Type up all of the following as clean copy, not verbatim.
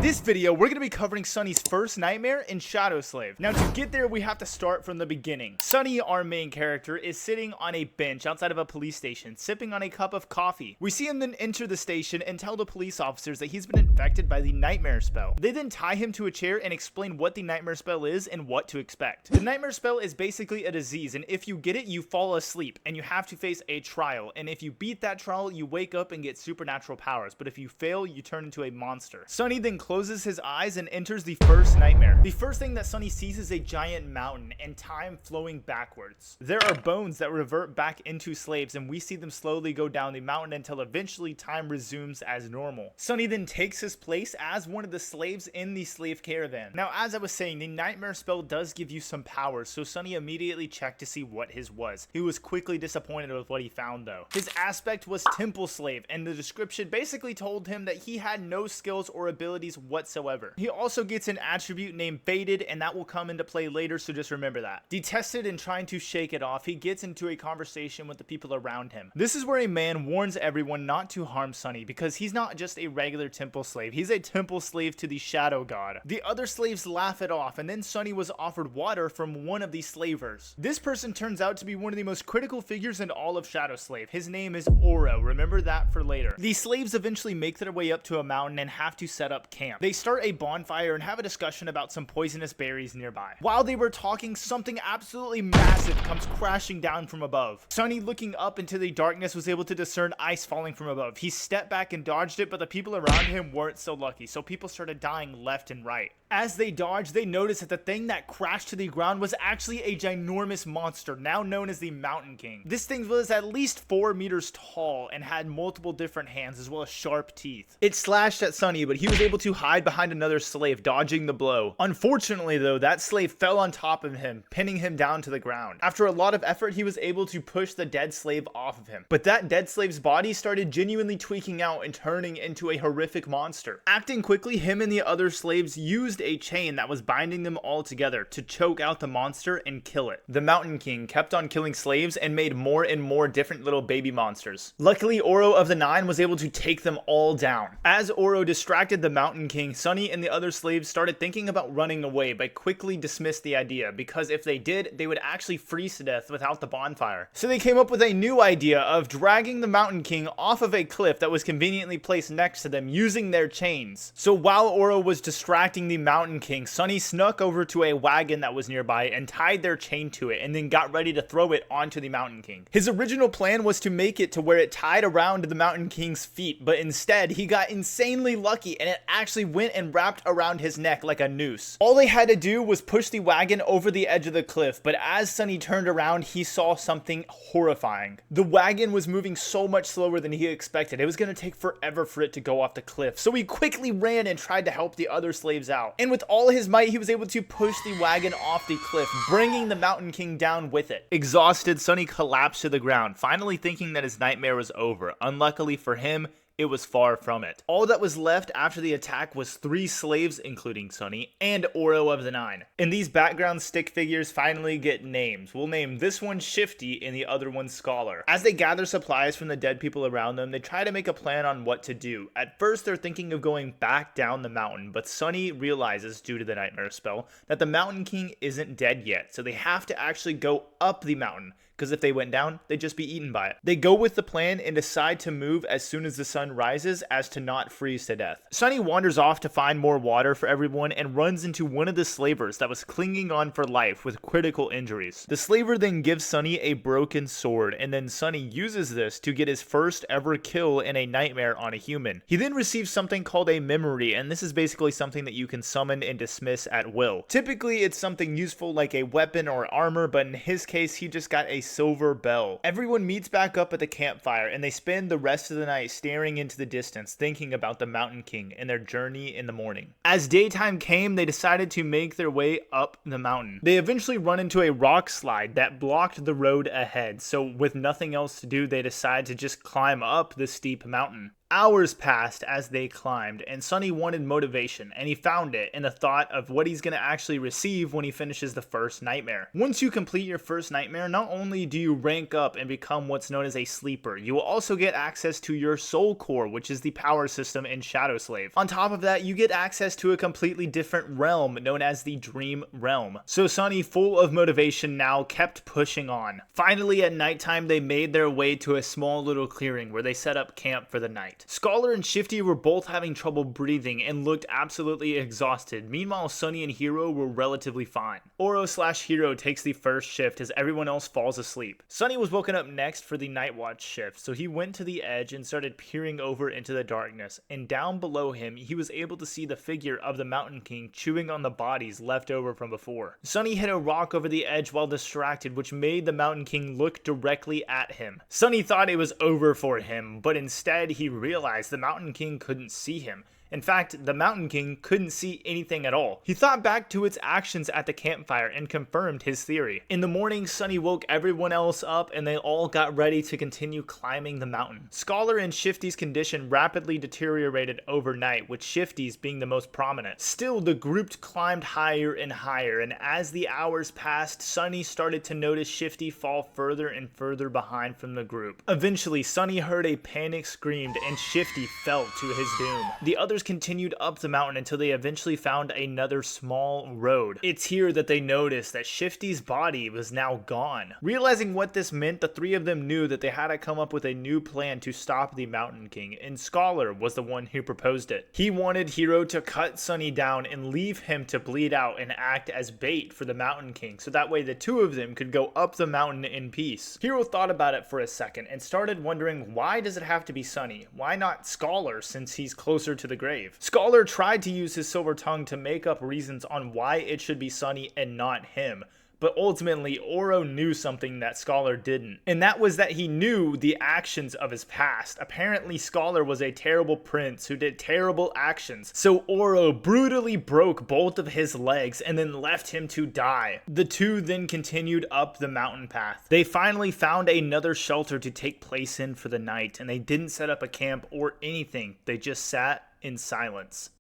this video, we're going to be covering Sunny's first nightmare in Shadow Slave. Now, to get there, we have to start from the beginning. Sunny, our main character, is sitting on a bench outside of a police station, sipping on a cup of coffee. We see him then enter the station and tell the police officers that he's been infected by the nightmare spell. They then tie him to a chair and explain what the nightmare spell is and what to expect. The nightmare spell is basically a disease, and if you get it, you fall asleep, and you have to face a trial. And if you beat that trial, you wake up and get supernatural powers, but if you fail, you turn into a monster. Sunny then closes his eyes and enters the first nightmare. The first thing that Sunny sees is a giant mountain and time flowing backwards. There are bones that revert back into slaves, and we see them slowly go down the mountain until eventually time resumes as normal. Sunny then takes his place as one of the slaves in the slave caravan. Now, as I was saying, the nightmare spell does give you some powers, so Sunny immediately checked to see what his was. He was quickly disappointed with what he found though. His aspect was temple slave, and the description basically told him that he had no skills or abilities whatsoever. He also gets an attribute named Faded, and that will come into play later, so just remember that. Detested and trying to shake it off, he gets into a conversation with the people around him. This is where a man warns everyone not to harm Sunny, because he's not just a regular temple slave, he's a temple slave to the shadow god. The other slaves laugh it off, and then Sunny was offered water from one of the slavers. This person turns out to be one of the most critical figures in all of Shadow Slave. His name is Auro, remember that for later. The slaves eventually make their way up to a mountain and have to set up camp. They start a bonfire and have a discussion about some poisonous berries nearby. While they were talking, something absolutely massive comes crashing down from above. Sunny, looking up into the darkness, was able to discern ice falling from above. He stepped back and dodged it, but the people around him weren't so lucky, so people started dying left and right. As they dodged, they noticed that the thing that crashed to the ground was actually a ginormous monster, now known as the Mountain King. This thing was at least 4 meters tall and had multiple different hands as well as sharp teeth. It slashed at Sunny, but he was able to hide behind another slave, dodging the blow. Unfortunately though, that slave fell on top of him, pinning him down to the ground. After a lot of effort, he was able to push the dead slave off of him. But that dead slave's body started genuinely tweaking out and turning into a horrific monster. Acting quickly, him and the other slaves used a chain that was binding them all together to choke out the monster and kill it. The Mountain King kept on killing slaves and made more and more different little baby monsters. Luckily, Auro of the Nine was able to take them all down. As Auro distracted the Mountain King, Sunny and the other slaves started thinking about running away, but quickly dismissed the idea, because if they did, they would actually freeze to death without the bonfire. So they came up with a new idea of dragging the Mountain King off of a cliff that was conveniently placed next to them using their chains. So while Auro was distracting the Mountain King, Sunny snuck over to a wagon that was nearby and tied their chain to it, and then got ready to throw it onto the Mountain King. His original plan was to make it to where it tied around the Mountain King's feet, but instead he got insanely lucky and it actually went and wrapped around his neck like a noose. All they had to do was push the wagon over the edge of the cliff, but as Sunny turned around, he saw something horrifying. The wagon was moving so much slower than he expected. It was going to take forever for it to go off the cliff, so he quickly ran and tried to help the other slaves out. And with all his might, he was able to push the wagon off the cliff, bringing the Mountain King down with it. Exhausted, Sunny collapsed to the ground, finally thinking that his nightmare was over. Unluckily for him, it was far from it. All that was left after the attack was 3 slaves, including Sunny, and Auro of the Nine. And these background stick figures finally get names. We'll name this one Shifty and the other one Scholar. As they gather supplies from the dead people around them, they try to make a plan on what to do. At first, they're thinking of going back down the mountain, but Sunny realizes, due to the nightmare spell, that the Mountain King isn't dead yet, so they have to actually go up the mountain, because if they went down, they'd just be eaten by it. They go with the plan and decide to move as soon as the sun rises, as to not freeze to death. Sunny wanders off to find more water for everyone and runs into one of the slavers that was clinging on for life with critical injuries. The slaver then gives Sunny a broken sword, and then Sunny uses this to get his first ever kill in a nightmare on a human. He then receives something called a memory, and this is basically something that you can summon and dismiss at will. Typically, it's something useful like a weapon or armor, but in his case, he just got a silver bell. Everyone meets back up at the campfire, and they spend the rest of the night staring into the distance, thinking about the Mountain King and their journey in the morning. As daytime came, they decided to make their way up the mountain. They eventually run into a rock slide that blocked the road ahead, so with nothing else to do, they decide to just climb up the steep mountain. Hours passed as they climbed, and Sunny wanted motivation, and he found it in the thought of what he's going to actually receive when he finishes the first nightmare. Once you complete your first nightmare, not only do you rank up and become what's known as a sleeper, you will also get access to your soul core, which is the power system in Shadow Slave. On top of that, you get access to a completely different realm known as the Dream Realm. So Sunny, full of motivation now, kept pushing on. Finally, at nighttime, they made their way to a small little clearing where they set up camp for the night. Scholar and Shifty were both having trouble breathing and looked absolutely exhausted. Meanwhile, Sunny and Hero were relatively fine. Auro/Hero takes the first shift as everyone else falls asleep. Sunny was woken up next for the night watch shift, so he went to the edge and started peering over into the darkness, and down below him, he was able to see the figure of the Mountain King chewing on the bodies left over from before. Sunny hit a rock over the edge while distracted, which made the Mountain King look directly at him. Sunny thought it was over for him, but instead he realized the Mountain King couldn't see him. In fact, the Mountain King couldn't see anything at all. He thought back to its actions at the campfire and confirmed his theory. In the morning, Sunny woke everyone else up and they all got ready to continue climbing the mountain. Scholar and Shifty's condition rapidly deteriorated overnight, with Shifty's being the most prominent. Still, the group climbed higher and higher, and as the hours passed, Sunny started to notice Shifty fall further and further behind from the group. Eventually, Sunny heard a panic scream and Shifty fell to his doom. The others continued up the mountain until they eventually found another small road. It's here that they noticed that Shifty's body was now gone. Realizing what this meant, the three of them knew that they had to come up with a new plan to stop the Mountain King, and Scholar was the one who proposed it. He wanted Hero to cut Sunny down and leave him to bleed out and act as bait for the Mountain King, so that way the two of them could go up the mountain in peace. Hero thought about it for a second and started wondering, why does it have to be Sunny? Why not Scholar, since he's closer to the grave? Scholar tried to use his silver tongue to make up reasons on why it should be Sunny and not him. But ultimately, Auro knew something that Scholar didn't, and that was that he knew the actions of his past. Apparently, Scholar was a terrible prince who did terrible actions, so Auro brutally broke both of his legs and then left him to die. The two then continued up the mountain path. They finally found another shelter to take place in for the night, and they didn't set up a camp or anything. They just sat in silence.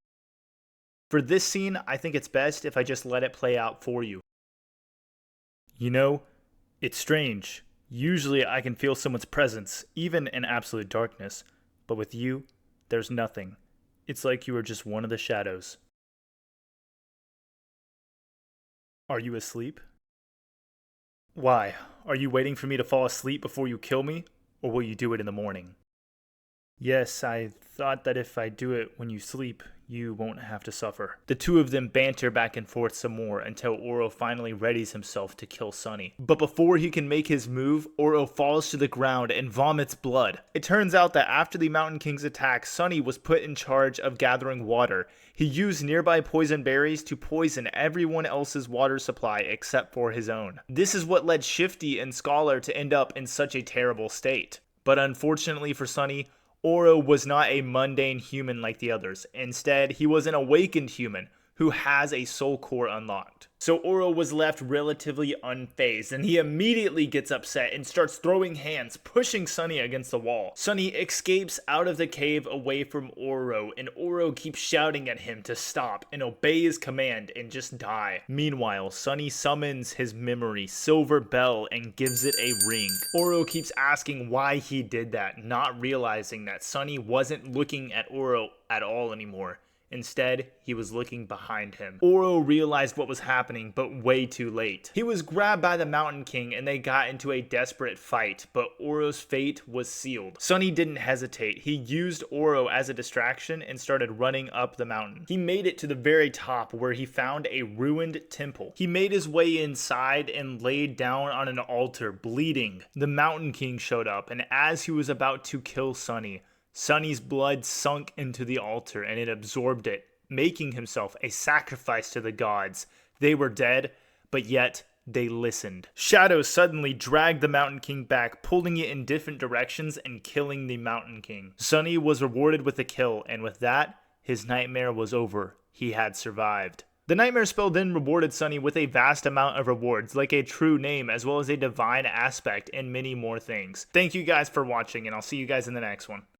For this scene, I think it's best if I just let it play out for you. You know, it's strange. Usually I can feel someone's presence, even in absolute darkness. But with you, there's nothing. It's like you are just one of the shadows. Are you asleep? Why? Are you waiting for me to fall asleep before you kill me? Or will you do it in the morning? Yes, I thought that if I do it when you sleep, you won't have to suffer. The two of them banter back and forth some more until Auro finally readies himself to kill Sunny. But before he can make his move, Auro falls to the ground and vomits blood. It turns out that after the Mountain King's attack, Sunny was put in charge of gathering water. He used nearby poison berries to poison everyone else's water supply except for his own. This is what led Shifty and Scholar to end up in such a terrible state. But unfortunately for Sunny, Auro was not a mundane human like the others. Instead, he was an awakened human who has a soul core unlocked. So Auro was left relatively unfazed, and he immediately gets upset and starts throwing hands, pushing Sunny against the wall. Sunny escapes out of the cave away from Auro, and Auro keeps shouting at him to stop and obey his command and just die. Meanwhile, Sunny summons his memory, Silver Bell, and gives it a ring. Auro keeps asking why he did that, not realizing that Sunny wasn't looking at Auro at all anymore. Instead, he was looking behind him. Auro realized what was happening, but way too late. He was grabbed by the Mountain King and they got into a desperate fight, but Auro's fate was sealed. Sunny didn't hesitate. He used Auro as a distraction and started running up the mountain. He made it to the very top where he found a ruined temple. He made his way inside and laid down on an altar, bleeding. The Mountain King showed up, and as he was about to kill Sunny's blood sunk into the altar and it absorbed it, making himself a sacrifice to the gods. They were dead, but yet they listened. Shadows suddenly dragged the Mountain King back, pulling it in different directions and killing the Mountain King. Sunny was rewarded with a kill, and with that, his nightmare was over. He had survived. The nightmare spell then rewarded Sunny with a vast amount of rewards, like a true name as well as a divine aspect and many more things. Thank you guys for watching, and I'll see you guys in the next one.